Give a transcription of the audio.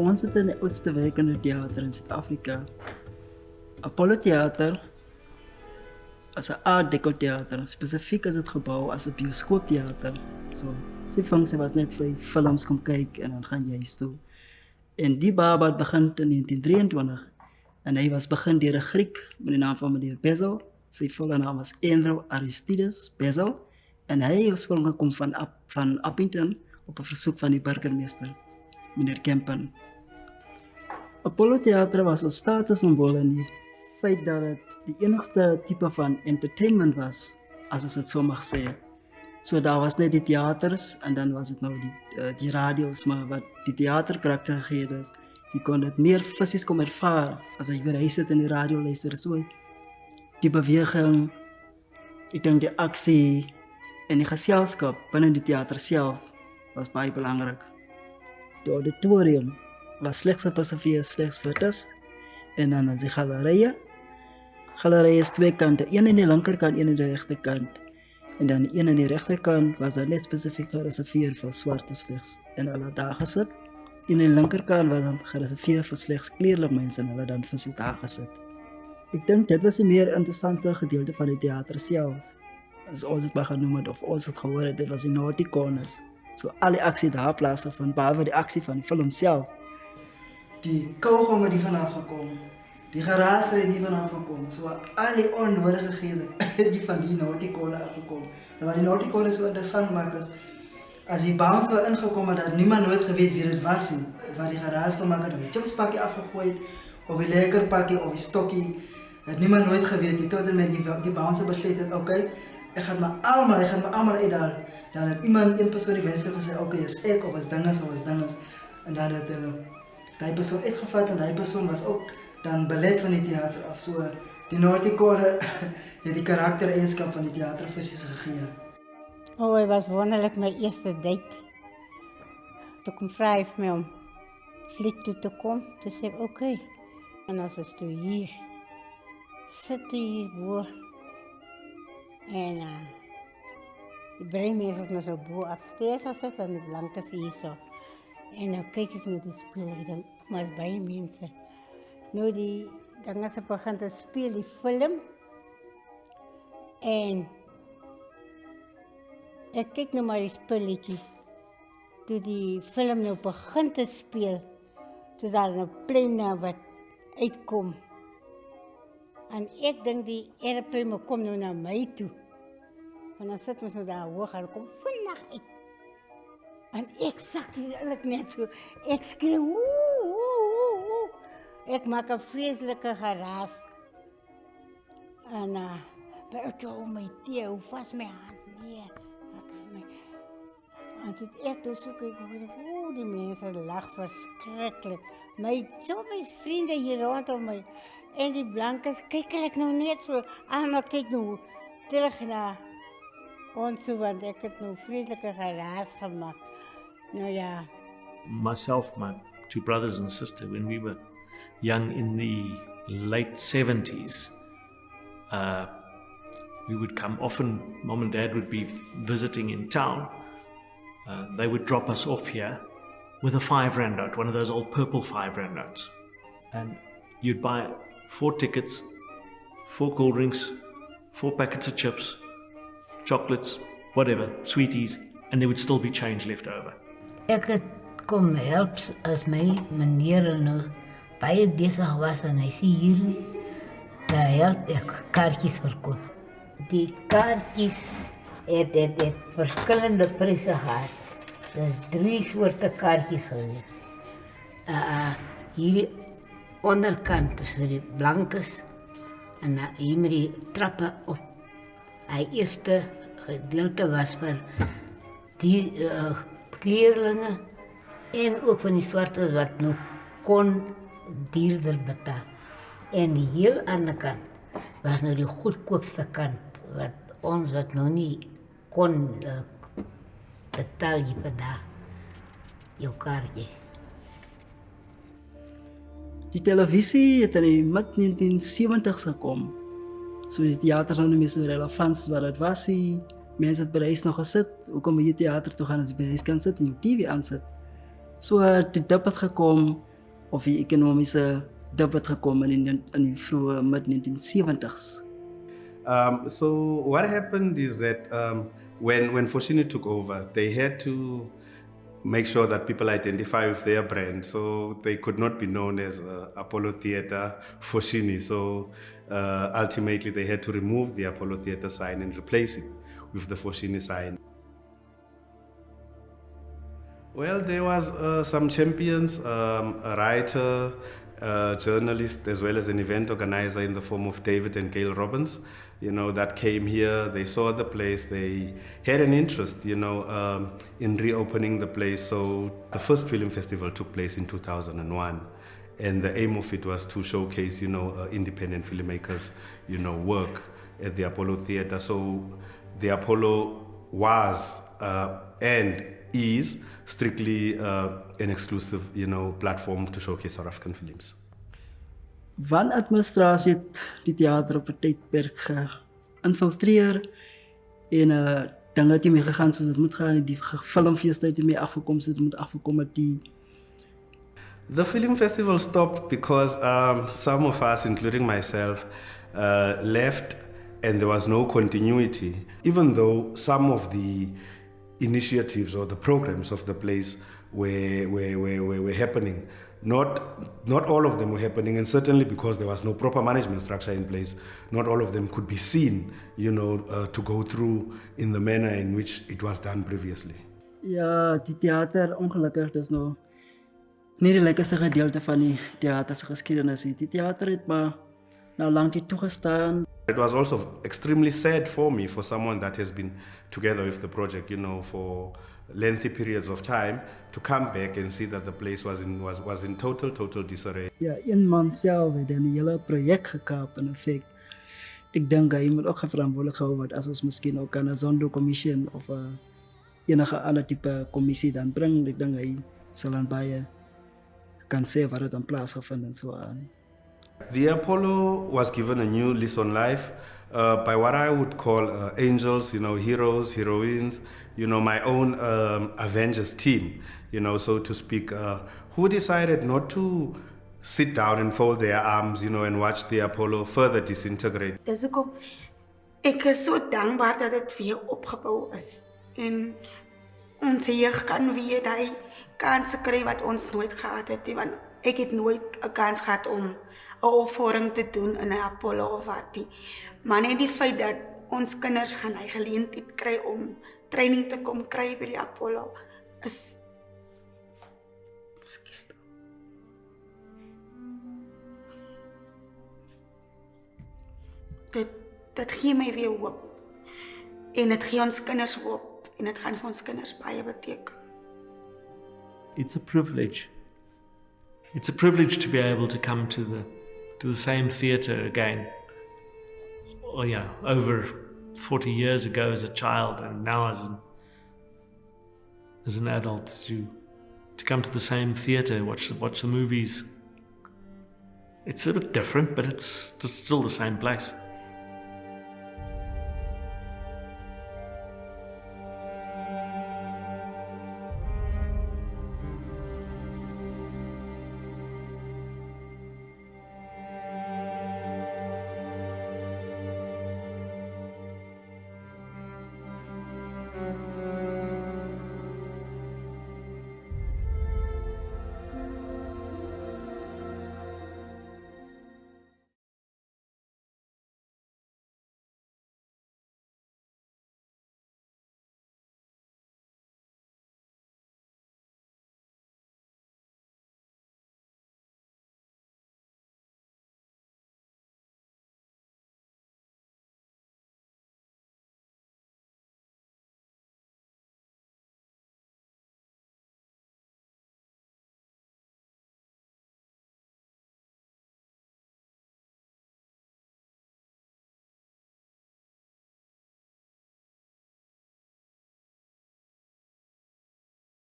Ons het in die oudste werkende theater in Suid-Afrika. Apollo Theater as 'n Art Deco Theater. Spesifiek is dit gebou as 'n bioskooptheater. So, sy funksie was net vir films kom kyk en dan gaan jy huis toe. En die baba het begin in 1923 en hy was begin deur 'n Griek met die naam van meneer Bezel. Sy volle naam was Andrew Aristides Bezel en hy oorspronklik gekom van Appington op 'n versoek van die burgemeester, meneer Kempen. Apollo Theater was 'n statussymbool in die feit dat dit die enigste tipe van entertainment was, as ons dit so mag sê. So daar was net die theaters en dan was dit nou die radio's, maar wat die theaterkarakter gegee het, die kon dit meer fisies kom ervaar, as jy by huis sit in die radio luister, so die beweging, ek dink die aksie en die geselskap binne die theater self was baie belangrik. Die auditorium was slegs gepassiveer slegs vir dis, en dan as die galerije. Galerije is twee kante, een aan die linkerkant, een aan die regterkant. En dan een aan die regterkant was daar net spesifiek gereserveer vir swarte slegs. En hulle daar gesit. En aan die linkerkant was dan gereserveer vir slegs kleurlike mense en hulle dan vir sy daar gesit. Ek dink dit was 'n meer interessante gedeelte van die theater self. As ons het maar genoem het, of ons het gehoor het, dit was die naughty corners. So al die aksie daar plaasgevind, behalwe die aksie van die film self. Die kougonge die vanaf gekom, die geraasre die vanaf gekom, so al die onnodigheden die van die naughty corner afgekom. En wat die naughty corner so interessant maak is, as die baan so ingekom het, dat niemand nooit geweet wie dit was nie, wat die geraas gemaak het, of die chipspakkie afgegooid, of die lekkerpakkie, of die stokkie, het niemand nooit geweet nie, tot en met die baan so besluit het, oké, ek gaan maar allemaal uitdaal, dan het iemand, een persoon die wenselijk gesê, oké, is ek, of is dinges, en dan het die persoon uitgevat, en die persoon was ook dan beleid van die theater af, so die naughty corner het die karaktereigenskap van die theater fisies gegee. Oh, het was wonderlik my eerste date. Toe kom vra hy vir my om fliek toe te kom, toe sê ek, oké. En as is toe hier, sit hier bo, en die breinmens het my so bo upstairs gesit, en die blankes hier so. En nou kyk ek na die speel, ek denk, maar is baie mense. Nou die dinge se begin te speel, die film, en ek kyk nou maar die spulletjie, toe die film nou begin te speel, toe daar nou pleine wat uitkom, en ek dink die airplane kom nou na my toe, en dan sit ons nou daar hoog, en kom vinnig uit, en ek sak hier net so, ek skreeu, woe. Ek maak 'n vreeslike geraas. En ek hou my tee, hou vas my hand, nee. En toe ek toe soek ek, die mense lag verskriklik. My vriende hier rondom my, en die blankes, kyk ek nou net so, allemaal kyk nou terug na ons toe, want ek het nou vreeslike geraas gemaakt. Nou ja. Myself, my two brothers and sister, when we were young in the late 70s, we would come often, Mom and Dad would be visiting in town. They would drop us off here with a 5 rand note, one of those old purple 5 rand notes. And you'd buy 4 tickets, 4 cool drinks, 4 packets of chips, chocolates, whatever, sweeties, and there would still be change left over. Ek het kom help as my meneer nou baie besig was en hy sê hier, daar help ek kaartjies verkoop. Die kaartjies het verskillende pryse gehad. Dis 3 soorte kaartjies gewees. Hier onderkant is vir die blankes en hier met die trappe op. Hy eerste gedeelte was vir die kleerlinge en ook van die swartes wat nou kon duurder betaal. En die heel ander kant was nou die goedkoopste kant, wat nou nie kon betaal jy vir daar, jou kaartje. Die televisie het in die mid-1970s gekom. So die theater is nou nie meer so relevant soos wat het was. Mense het by die huis nog gesit, hoekom by die theater toe gaan as jy by die huis kan sit en jou TV aansit. So die dip het gekom, of die ekonomiese dip wat gekom in die vroeë mid-1970s. So what happened is that when Foschini took over, they had to make sure that people identify with their brand. So they could not be known as Apollo Theatre Foschini. So ultimately they had to remove the Apollo Theatre sign and replace it with the Foschini sign. Well, there was some champions, a writer, journalist, as well as an event organizer in the form of David and Gail Robbins, that came here. They saw the place. They had an interest, in reopening the place. So the first film festival took place in 2001. And the aim of it was to showcase, independent filmmakers, work at the Apollo Theatre. So the Apollo was and is strictly an exclusive, platform to showcase South African films. Van administrasie het die teater op 'n tydperk geïnfiltreer en dinge het nie meer gegaan soos dit moet gaan. Die filmfeeste het nie meer afgekom soos dit moet afgekom het. The film festival stopped because some of us, including myself, left and there was no continuity. Even though some of the initiatives or the programs of the place were happening. Not all of them were happening, and certainly because there was no proper management structure in place, not all of them could be seen, to go through in the manner in which it was done previously. Ja, die teater, ongelukkig, dis nou nie die lekkerste gedeelte van die teater se geskiedenis nie. Die teater het maar nou lank nie toegestaan. It was also extremely sad for me, for someone that has been together with the project, for lengthy periods of time, to come back and see that the place was in total disarray. Ja, een man self het dan die hele projek gekaap in effek. Ek dink hy moet ook verantwoordelik gehou word as ons miskien ook aan 'n Zondo-kommissie of enige ander tipe kommissie dan bring. Ek dink hy sal dan baie kan sê wat het dan plaasgevind en so aan. The Apollo was given a new lease on life by what I would call angels, heroes, heroines, my own Avengers team, so to speak, who decided not to sit down and fold their arms, and watch the Apollo further disintegrate. Dis hoekom ek is so dankbaar dat dit weer opgebou is en ons jeug kan weer daai kanse kry wat ons nooit gehad het nie, want ek het nooit 'n kans gehad om 'n opvoering te doen in 'n Apollo of wat nie. Maar net die feit dat ons kinders gaan hy geleentheid kry om training te kom kry by die Apollo is dit gee my weer hoop. En dit gee ons kinders hoop en dit gaan vir ons kinders baie beteken. It's a privilege. It's a privilege to be able to come to the same theatre again. Oh yeah, over 40 years ago as a child, and now as an adult, to come to the same theatre, watch the movies. It's a bit different, but it's still the same place.